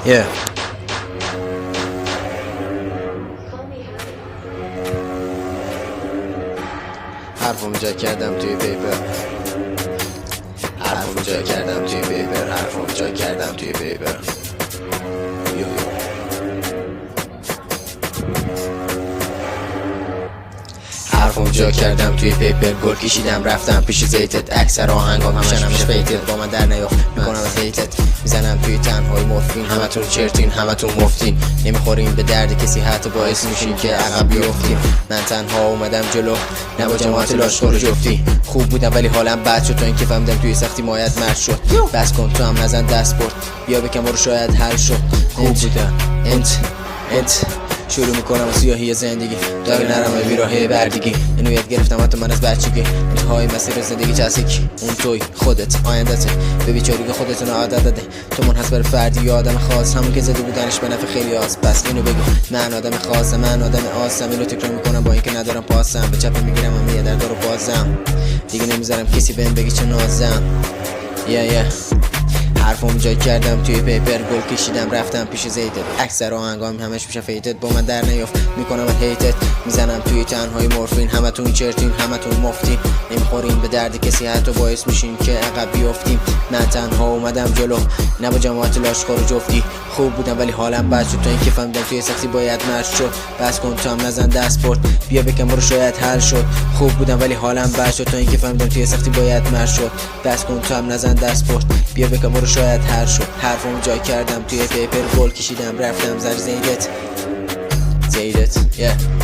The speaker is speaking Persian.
yeah. حرفم جا کردم توی پیپر، حرفم جا کردم توی پیپر، حرفم جا کردم توی پیپر. یو حرفم جا کردم توی پیپر، گل کشیدم رفتم پیش زیتت، اکثر آهنگام همش فیتت، با من در نیافت میکنم هیتت، میزنم توی تنهای مفرین، همتون چرتین همتون مفتین، نمیخورین به درد کسی حتی باعث میشین که عقب بیفتیم. من تنها اومدم جلو نه با جماعت لاشخور جفتی، خوب بودم ولی حالم بد شد تا اینکه فهمیدم توی سختی مایت مرد شد. بس کن تو هم نزن دست برد، بیا بکن برو شاید حل شد. خوب بودم انت شروع میکنم و سیاهی زندگی، داغ نرمه بیراهه بردگی، اینو یاد گرفتم حتی من از بچگی، انتهای مسیر زندگی چسکی، اون توی خودت آیندته، به بیچارگی خودتون عادت داده، تو منحصر بر فردی یا آدم خاص، همون که زده بودنش به نفع خیلی هاست. پس اینو بگو من آدم خاصم، من آدم آسم، اینو تکرار میکنم با اینکه ندارم پاسم، به چپ میگیرم و میه در دارو بازم، دیگه نمیذارم کسی بهم بگی چه نازم. حرفم جا کردم توی پیپر، گل کشیدم رفتم پیش زیتت، اکثر آهنگام همش میشه فیتت، با من در نیافت میکنم هیتت، میزنم توی تنهای مورفین، همتون چرتین همتون مفتین، نمیخورین به درد کسی حتی باعث میشین که عقب بیفتیم. من تنها اومدم جلو نه با جماعت لاشخور جفتی، خوب بودم ولی حالم بد شد تا اینکه فهمیدم توی سختی باید مرد شد. بس کن تو هم نزن دست برد، بیا بکن برو شاید حل شد. خوب بودم ولی حالم بد شد تا اینکه فهمیدم توی سختی باید مرد شد. بس کن تو هم نزن دست برد، بیا بکن برو شاید حل شد. حرفم جا کردم توی پیپر، گل کشیدم رفتم زیر زیدت yeah.